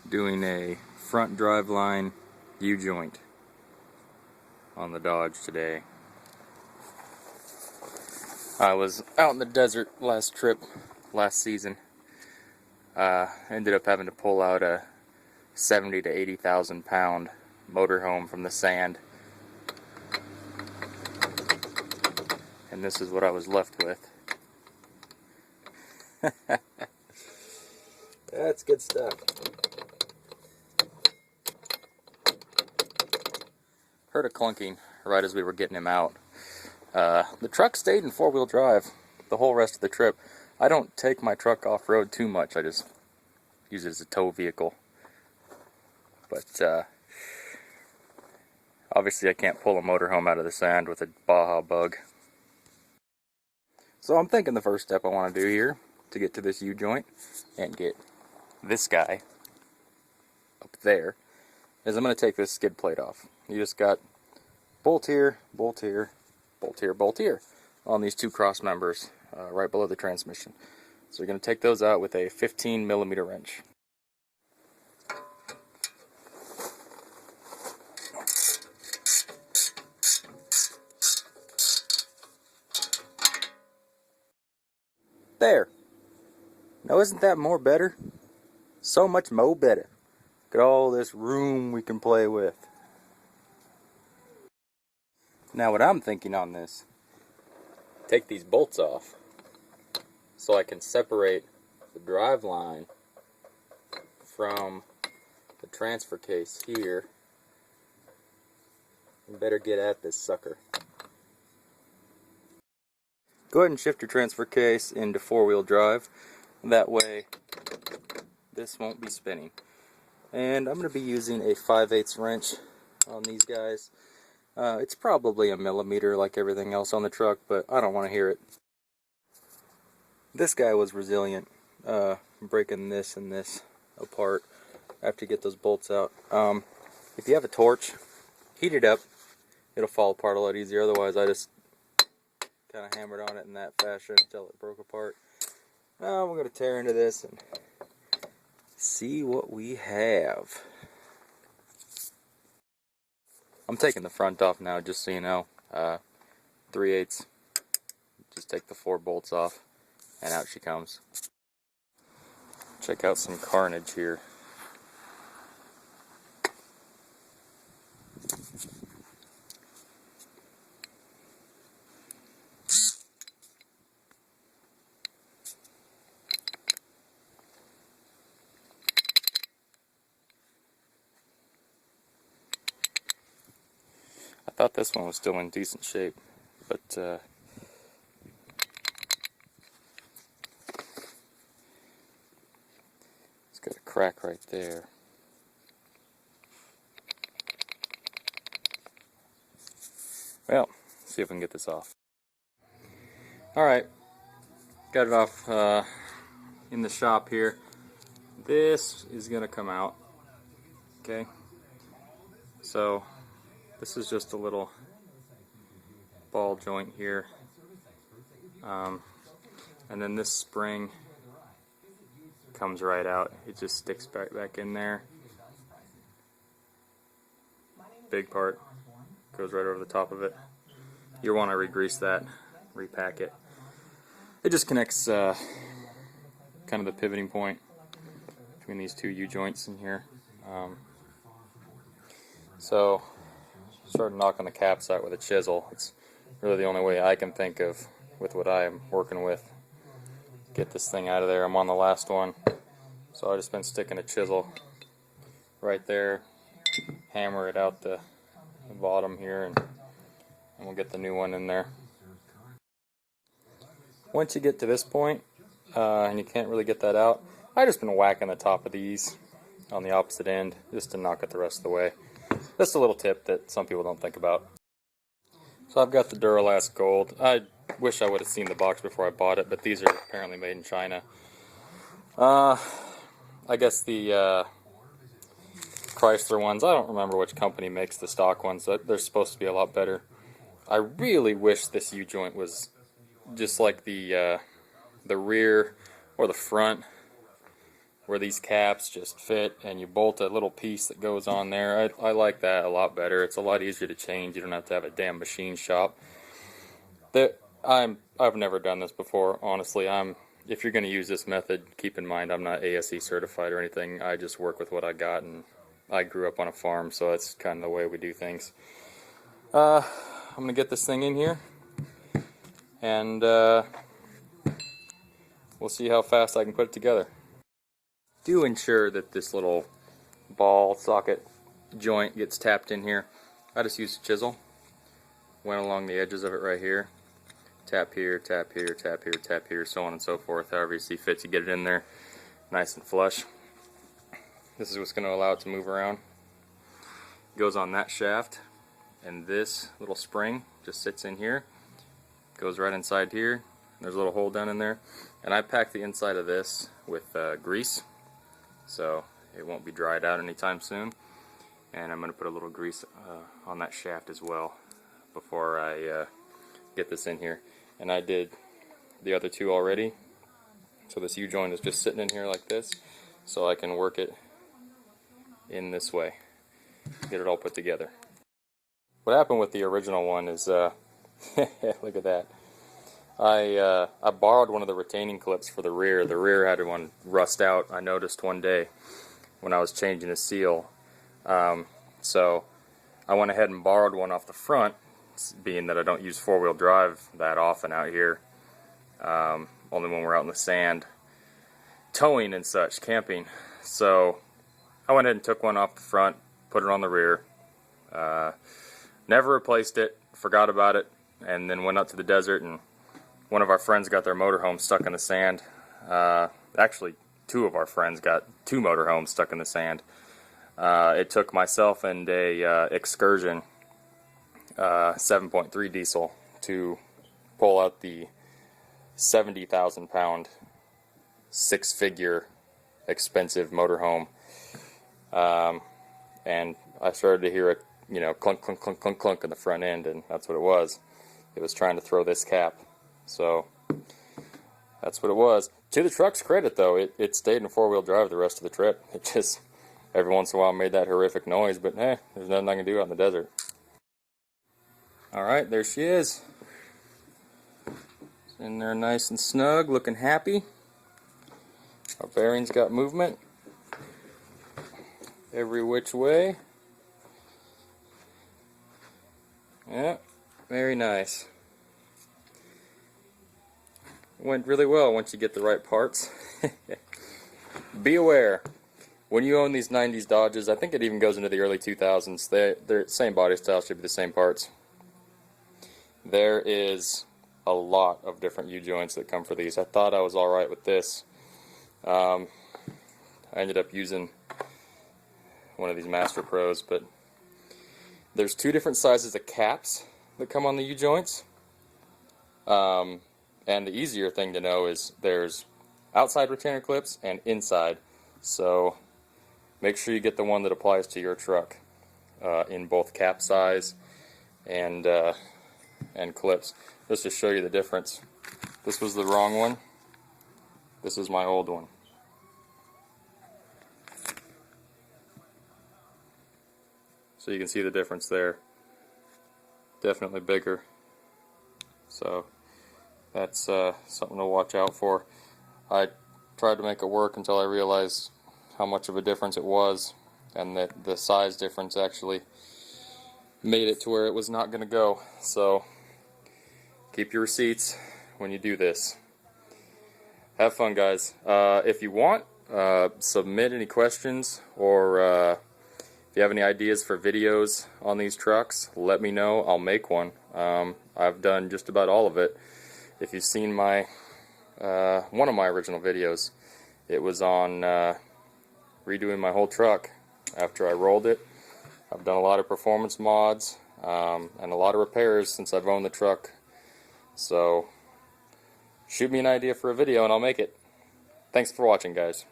Doing a front driveline U-joint on the Dodge today. I was out in the desert last season. Ended up having to pull out a 70 to 80,000 pound motorhome from the sand. And this is what I was left with. That's good stuff. Heard a clunking right as we were getting him out. The truck stayed in four-wheel drive the whole rest of the trip. I don't take my truck off-road too much. I just use it as a tow vehicle. But obviously I can't pull a motorhome out of the sand with a Baja Bug. So I'm thinking the first step I want to do here to get to this U-joint and get this guy up there is I'm going to take this skid plate off. You just got bolt here, bolt here, bolt here, bolt here on these two cross members right below the transmission. So you're going to take those out with a 15mm wrench. There. Now isn't that more better? So much more better. Look at all this room we can play with. Now what I'm thinking on this, take these bolts off so I can separate the drive line from the transfer case here. You better get at this sucker. Go ahead and shift your transfer case into four-wheel drive. That way this won't be spinning. And I'm going to be using a 5/8 wrench on these guys. It's probably a millimeter like everything else on the truck, but I don't want to hear it. This guy was resilient, breaking this and this apart after you get those bolts out. If you have a torch, heat it up. It'll fall apart a lot easier. Otherwise, I just kind of hammered on it in that fashion until it broke apart. Now we're going to tear into this and see what we have. I'm taking the front off now, just so you know. 3/8. Just take the 4 bolts off, and out she comes. Check out some carnage here. I thought this one was still in decent shape, but it's got a crack right there. Well, see if we can get this off. Alright, got it off in the shop here. This is going to come out. Okay, so this is just a little ball joint here, and then this spring comes right out. It just sticks back in there. Big part goes right over the top of it. You want to re-grease that, repack it. It just connects kind of the pivoting point between these two U-joints in here. So started knocking the caps out with a chisel. It's really the only way I can think of with what I am working with. Get this thing out of there. I'm on the last one, so I just been sticking a chisel right there, hammer it out the bottom here, and we'll get the new one in there. Once you get to this point and you can't really get that out, I just been whacking the top of these on the opposite end just to knock it the rest of the way. Just a little tip that some people don't think about. So I've got the Duralast Gold. I wish I would have seen the box before I bought it, but these are apparently made in China. I guess the Chrysler ones, I don't remember which company makes the stock ones. They're supposed to be a lot better. I really wish this U-joint was just like the rear or the front where these caps just fit and you bolt a little piece that goes on there. I like that a lot better. It's a lot easier to change. You don't have to have a damn machine shop. I've never done this before, honestly. If you're going to use this method, keep in mind I'm not ASE certified or anything. I just work with what I got, and I grew up on a farm, so that's kind of the way we do things. I'm going to get this thing in here, and we'll see how fast I can put it together. Do ensure that this little ball socket joint gets tapped in here. I just used a chisel, went along the edges of it right here. Tap here, tap here, tap here, tap here, so on and so forth. However you see fit to get it in there nice and flush. This is what's going to allow it to move around. It goes on that shaft, and this little spring just sits in here. Goes right inside here. There's a little hole down in there. And I packed the inside of this with grease, so it won't be dried out anytime soon. And I'm going to put a little grease on that shaft as well before I get this in here. And I did the other two already, so this U-joint is just sitting in here like this, so I can work it in this way, get it all put together. What happened with the original one is, look at that. I borrowed one of the retaining clips for the rear. The rear had one rust out, I noticed one day when I was changing a seal. So I went ahead and borrowed one off the front, being that I don't use four-wheel drive that often out here, only when we're out in the sand towing and such, camping. So I went ahead and took one off the front, put it on the rear, never replaced it, forgot about it, and then went out to the desert, and one of our friends got their motorhome stuck in the sand. Actually, two of our friends got two motorhomes stuck in the sand. It took myself and a Excursion 7.3 diesel to pull out the 70,000 pound, six-figure expensive motorhome. And I started to hear it, you know, clunk, clunk, clunk, clunk, clunk in the front end, and that's what it was. It was trying to throw this cap. So that's what it was. To the truck's credit, though, it stayed in four-wheel drive the rest of the trip. It just, every once in a while, made that horrific noise, but there's nothing I can do out in the desert. Alright, there she is. In there nice and snug, looking happy. Our bearings got movement every which way. Yeah, very nice. Went really well once you get the right parts. Be aware, when you own these 90s Dodges, I think it even goes into the early 2000s, they're same body style, should be the same parts. There is a lot of different U-joints that come for these. I thought I was alright with this. I ended up using one of these Master Pros, but there's two different sizes of caps that come on the U-joints. And the easier thing to know is there's outside retainer clips and inside. So make sure you get the one that applies to your truck in both cap size and clips. Just to show you the difference. This was the wrong one. This is my old one. So you can see the difference there. Definitely bigger. So that's something to watch out for. I tried to make it work until I realized how much of a difference it was, and that the size difference actually made it to where it was not going to go. So keep your receipts when you do this. Have fun, guys. If you want, submit any questions, or if you have any ideas for videos on these trucks, let me know. I'll make one. I've done just about all of it. If you've seen my one of my original videos, it was on redoing my whole truck after I rolled it. I've done a lot of performance mods and a lot of repairs since I've owned the truck. So shoot me an idea for a video and I'll make it. Thanks for watching, guys.